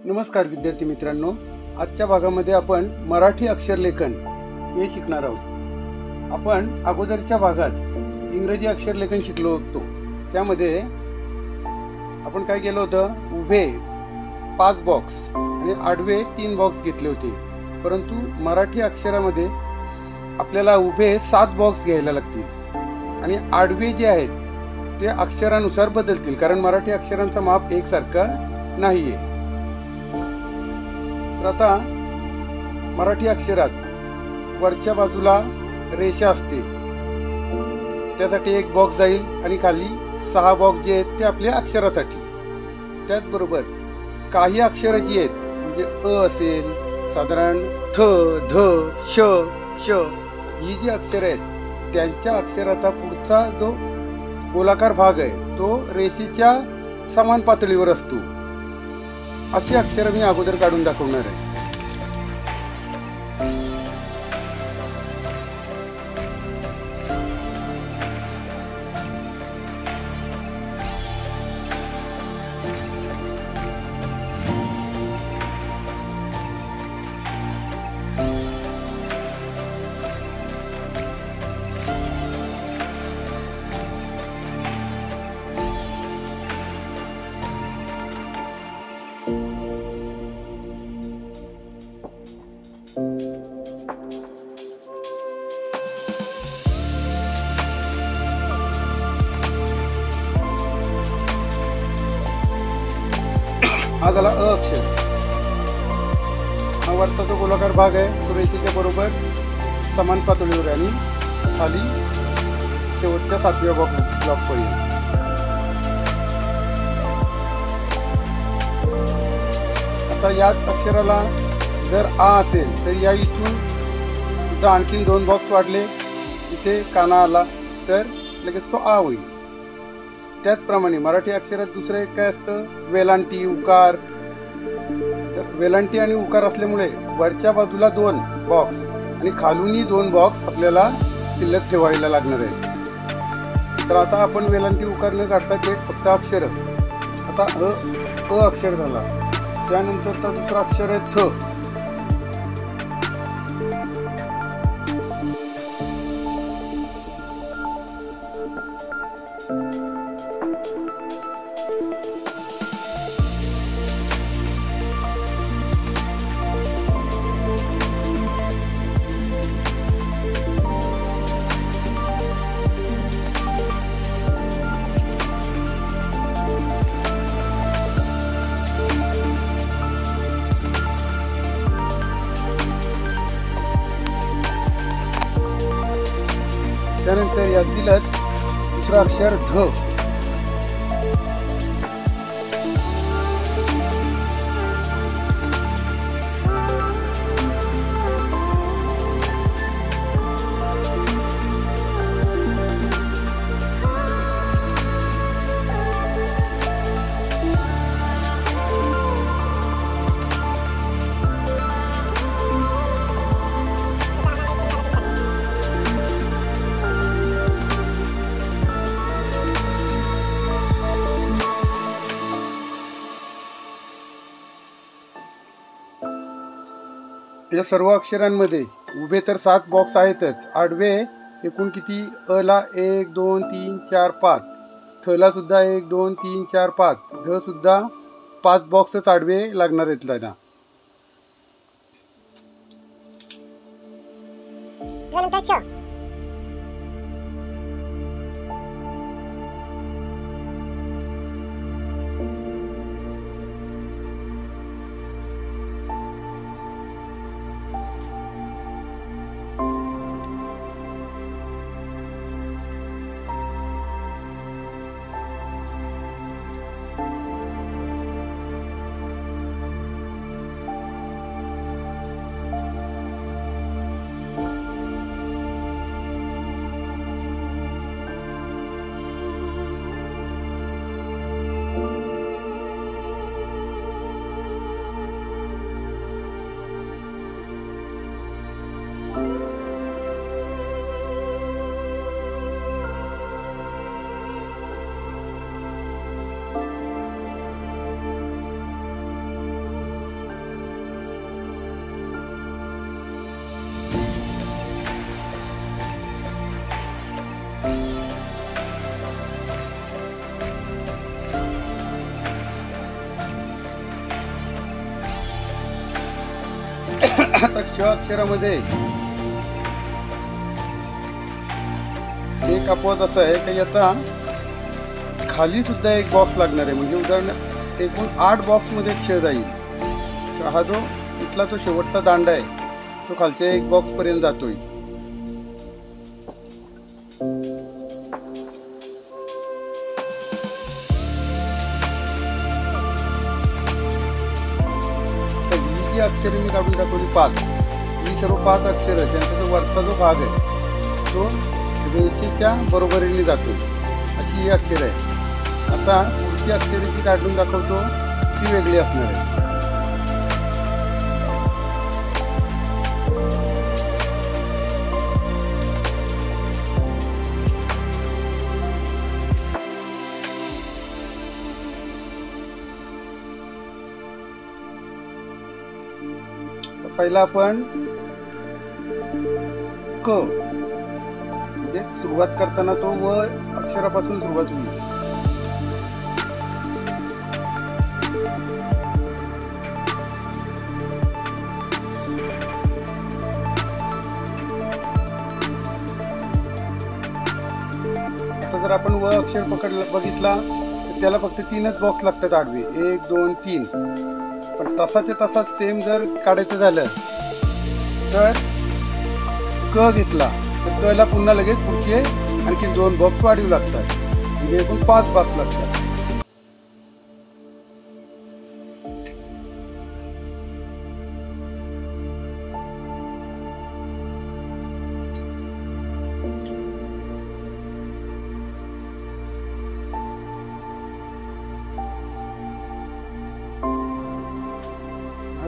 नमस्कार विद्यार्थी मित्रांनो, आजच्या भागामध्ये आपण मराठी अक्षरलेखन हे शिकणार आहोत। आपण अगोदरच्या भागात इंग्रजी अक्षरलेखन शिकलो होतो। त्यामध्ये आपण काय केलं होतं, उभे 5 बॉक्स आणि आडवे 3 बॉक्स घेतले होते। परंतु मराठी अक्षरामध्ये आपल्याला उभे 7 बॉक्स घ्यायला लागतील आणि आडवे जे आहेत ते अक्षरानुसार बदलतील, कारण मराठी अक्षरांचा माप एकसारखा नाहीये। तर आता मराठी अक्षरात वरच्या बाजूला रेषा असते, त्यासाठी 1 बॉक्स जाईल आणि खाली 6 बॉक्स जे आहेत ते आपल्या अक्षरासाठी। त्याचबरोबर काही अक्षर जी आहेत, म्हणजे अ असेल, साधारण थ, ध, श, श ही जी अक्षर आहेत त्यांच्या अक्षराचा पुढचा जो गोलाकार भाग आहे तो रेषेच्या समान पातळीवर असतो। अशी अक्षर मी अगोदर काढून दाखवणार आहे। हा झाला अ अक्षर। हा वरचा जो गोलाकार भाग आहे तो रेषेच्या बरोबर समान पातळीवर आणि खाली शेवटच्या 7व्या ब्लॉक पर्यंत। आता याच अक्षराला जर आ असेल तर या इथून सुद्धा आणखीन 2 बॉक्स वाढले, इथे काना आला तर लगेच तो आ होईल। त्याचप्रमाणे मराठी अक्षरात दुसरं एक काय असतं, वेलांटी, उकार। वेलांटी आणि उकार असल्यामुळे वरच्या बाजूला 2 बॉक्स आणि खालूनही 2 बॉक्स आपल्याला शिल्लक ठेवायला लागणार आहे। तर आता आपण वेलांटी उकार न काढता ते फक्त अक्षर। आता अ अक्षर झाला, त्यानंतरचा दुसरा अक्षर आहे थ। त्यानंतर यातीलच दुसरा अक्षर ध। या सर्व अक्षरांमध्ये उभे तर 7 बॉक्स आहेतच, आडवे एकूण किती, अ ला 1 2 3 4 5, थ ला सुद्धा 1 2 3 4 5, ध सुद्धा 5 बॉक्सच आडवे लागणार आहेत त्यांना। आता श अक्षरामध्ये एक अपवाद असा आहे की आता खाली सुद्धा एक बॉक्स लागणार आहे, म्हणजे उदाहरण एकूण 8 बॉक्स मध्ये श जाईल. तर हा जो इथला तो शेवटचा दांडा आहे तो खालच्या एक बॉक्स पर्यंत जातोय. ही अक्षरे मी काढून टाकवली 5. ही सर्व 5 अक्षर त्यांचा जो वरचा जो भाग आहे तो रेषेच्या बरोबरीने जातो, अशी ही अक्षर आहे. आता पुढची अक्षरे जी काढून दाखवतो ती वेगळी असणार आहे. पहिला आपण क म्हणजे सुरुवात करताना तो व अक्षरापासून सुरुवात होईल. आता जर आपण व अक्षर बघितला तर त्याला फक्त 3च बॉक्स लागतात आडवे, 1 2 3. पण तसाच्या तसाच सेम जर काढायचं झालं तर क घेतला तर क ला पुन्हा लगेच पुढचे आणखी 2 बॉक्स वाढीव लागतात, म्हणजे एकूण 5 बॉक्स लागतात.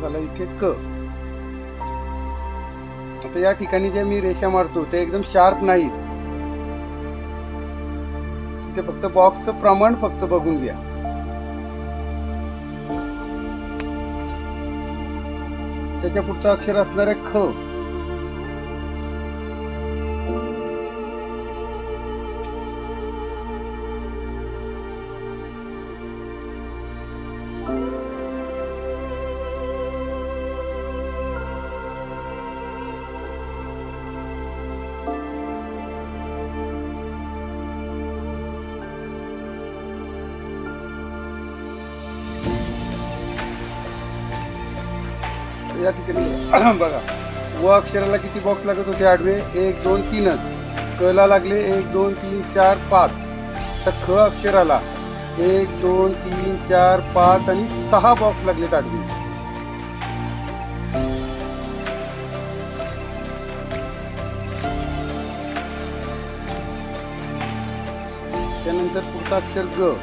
झाला इथे क. आता या ठिकाणी जे मी रेषा मारतो ते एकदम शार्प नाहीत, ते फक्त बॉक्सचं प्रमाण फक्त बघून घ्या. त्याच्या पुढचं अक्षर असणार आहे ख. या ठिकाणी बघा व अक्षराला किती बॉक्स लागत होते आडवे, 1 2 3च. क ला लागले 1 2 3 4 5. तर ख अक्षराला 1 2 3 4 5 आणि 6 बॉक्स लागलेत आडवे. त्यानंतर पुढचा अक्षर ग.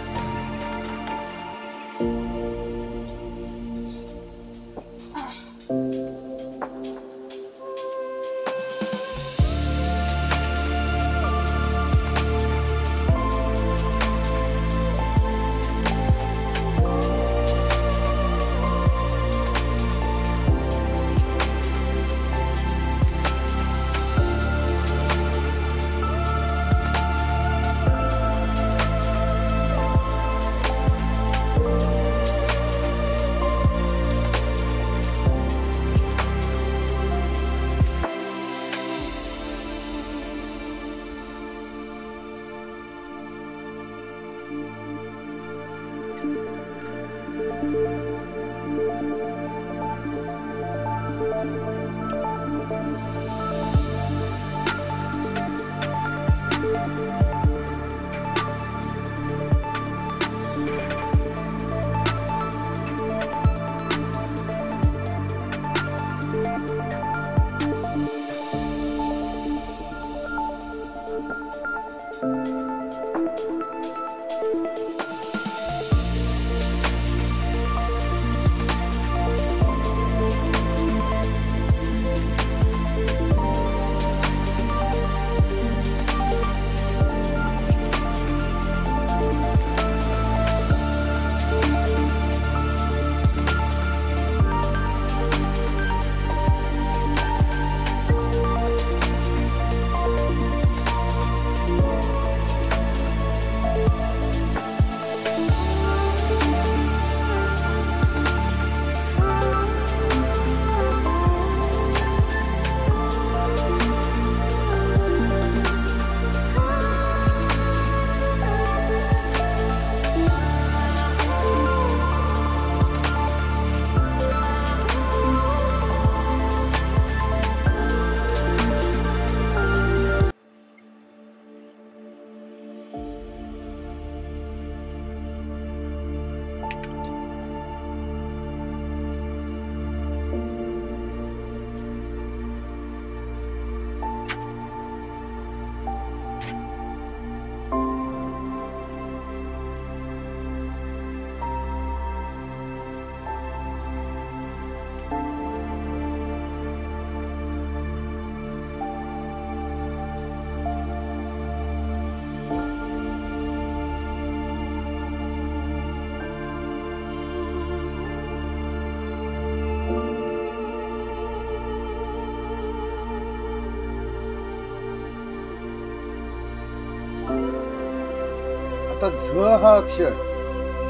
आता झ हा अक्षर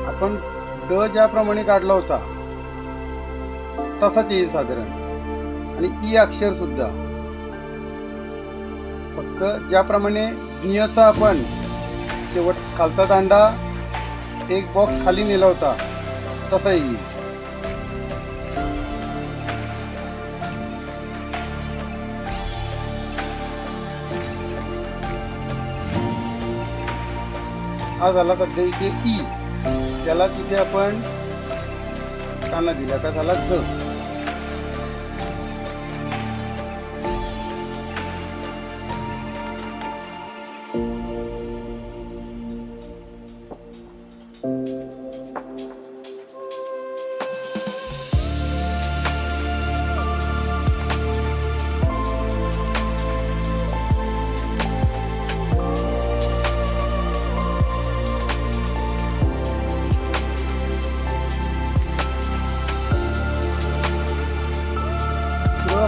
आपण ड ज्याप्रमाणे काढला होता तसाच येईल साधारण, आणि ई अक्षर सुद्धा फक्त ज्याप्रमाणे ज्ञचा आपण शेवट खालचा दांडा एक बॉक्स खाली नेला होता तसा येईल. हा झाला सध्या इथे ई, त्याला तिथे आपण काना दिला का झाला झ.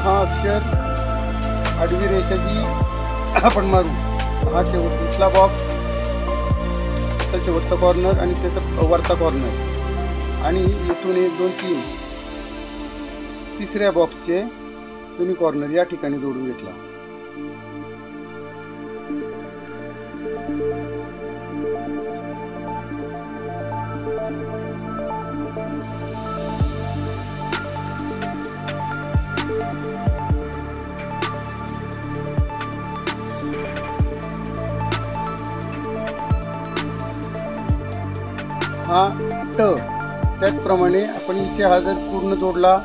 हा अक्षर आडवी रेषा जी आपण मारू, हा शेवटचा बॉक्स, त्याचा शेवटचा कॉर्नर आणि त्याचा वरचा कॉर्नर, आणि इथून 1 2 3 तिसऱ्या बॉक्सचे दोन्ही कॉर्नर या ठिकाणी जोडून घेतला. हा ट, त्याचप्रमाणे आपण इथे हा जर पूर्ण जोडला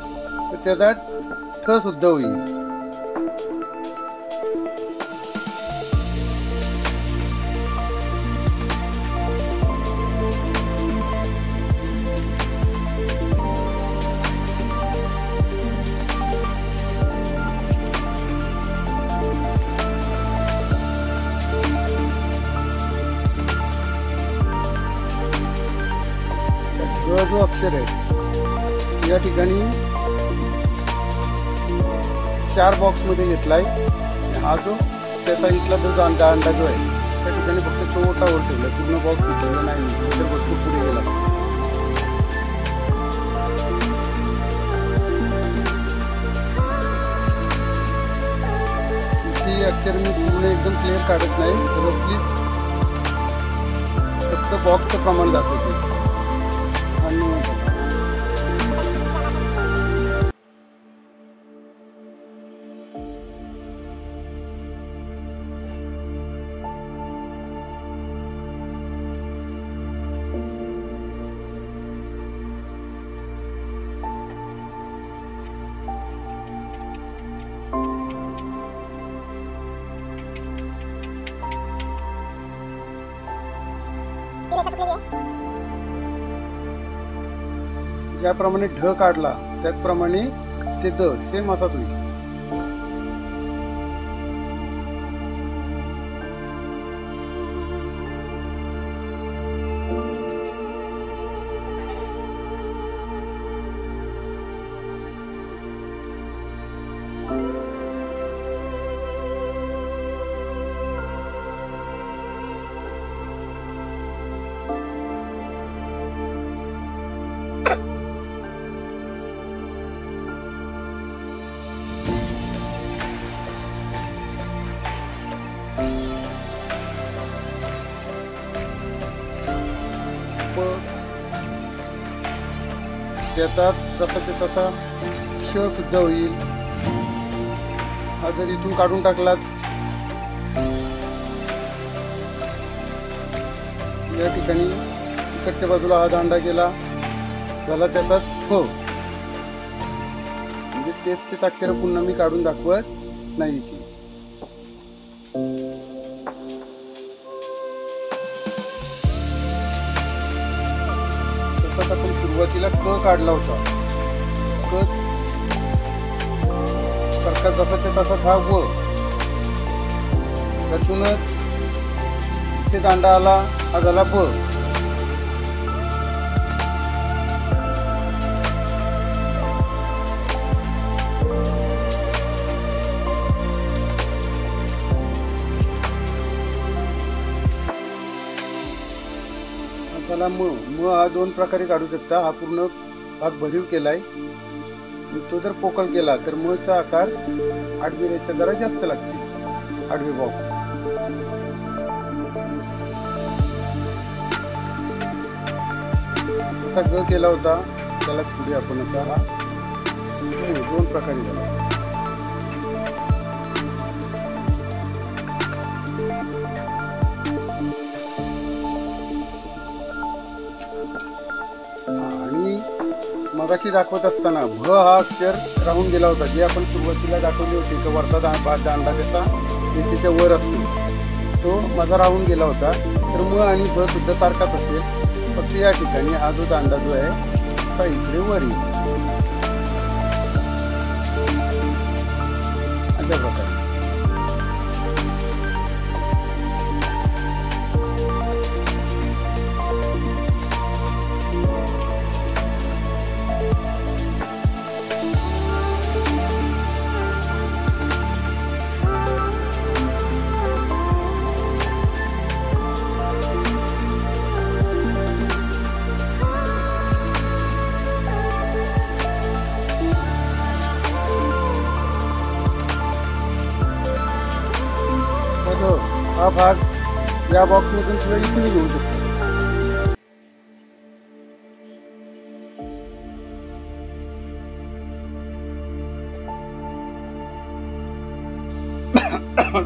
तर त्याचा ठ सुद्धा होईल. जो अक्षर आहे या ठिकाणी 4 बॉक्स मध्ये घेतलाय. हा जो त्याचा इथला जो दांडा जो आहे त्या ठिकाणी फक्त छोटा वर ठेवला, पूर्ण बॉक्स घेतलेला नाही, तर भरपूर पुढे गेला. इथे अक्षर मी पूर्ण एकदम क्लिअर काढत नाही, तर प्लीज फक्त बॉक्सचं प्रमाण दाखवते. ज्याप्रमाणे ढ काढला त्याचप्रमाणे ते द सेम असाच होईल. त्याचा तसा ते तसा क्ष सुद्धा होईल. हा जर इथून काढून टाकलात या ठिकाणी इकडच्या बाजूला हा दांडा गेला झाला त्याचा फ, म्हणजे तेच अक्षर पुन्हा मी काढून दाखवत नाही. आपण सुरुवातीला क काढला होता, क सारखा जसा ते तसा हा व, त्यातूनच इथे दांडा आला हा झाला ब. तुम्हाला म हा 2 प्रकारे काढू शकता. हा पूर्ण भाग भरीव केलाय. तो जर पोकळ केला तर म चा आकार आडवी रेषा जरा जास्त लागते. आडवी बॉक्स असा ग केला होता त्याला पुढे आपण आता हा 2 प्रकारे झाला. आणि मगाशी दाखवत असताना भ हा अक्षर राहून गेला होता. जे आपण सुरुवातीला दाखवली होती की वरचा दांडा त्याचा त्याच्या वर असतो, तो माझा राहून गेला होता. तर म आणि भ सुद्धा सारखाच असेल, फक्त या ठिकाणी हा जो दांडा जो आहे तो इकडे वर येईल अशा प्रकारे. हा भाग या बॉक्समधून सुद्धा इकडे घेऊ शकतो.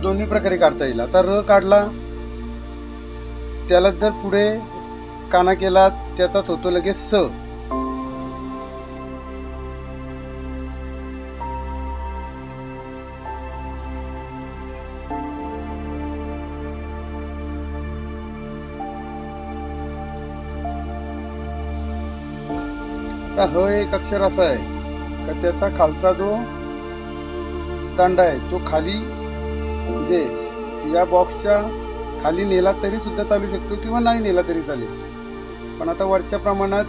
दोन्ही प्रकारे काढता येईल. आता र काढला त्याला जर पुढे काना केला त्याचाच होतो लगेच स. आता ह एक अक्षर असा आहे का त्याचा खालचा जो दांडा आहे तो खाली म्हणजे या बॉक्सच्या खाली नेला तरी सुद्धा चालू शकतो किंवा नाही नेला तरी चालेल. पण आता वरच्या प्रमाणात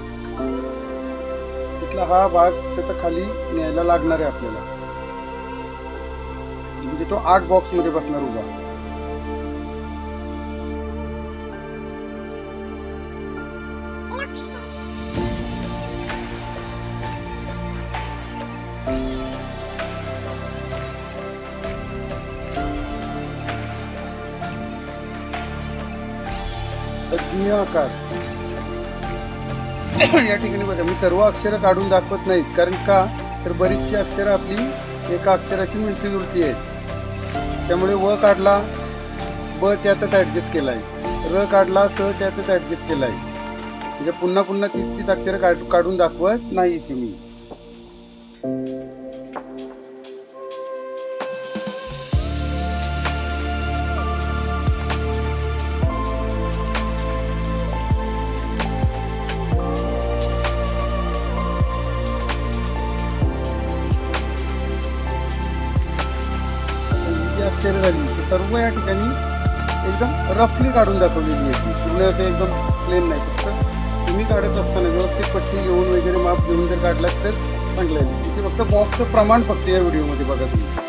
तिथला हा भाग त्याचा खाली न्यायला लागणार आहे आपल्याला. म्हणजे तो 8 बॉक्स मध्ये बसणार उभा. आकार या ठिकाणी बघा मी सर्व अक्षरं काढून दाखवत नाहीत, कारण का तर बरीचशी अक्षरं आपली एका अक्षराची मिळती जुळती आहेत. त्यामुळे व काढला ब त्यातच ऍडजस्ट केलाय, र काढला स त्यातच ऍडजस्ट केलाय. म्हणजे पुन्हा पुन्हा तीच अक्षरं काढून दाखवत नाही ती मी. अक्षर झाली सर्व या ठिकाणी एकदम रफली काढून दाखवलेली आहे. पूर्ण असं एकदम प्लेन नाही, फक्त तुम्ही काढत असताना व्यवस्थित पट्टी घेऊन वगैरे माप घेऊन जर काढलात तर चांगलं आहे. इथे फक्त बॉक्सचं प्रमाण फक्त या व्हिडिओमध्ये बघा तुम्ही.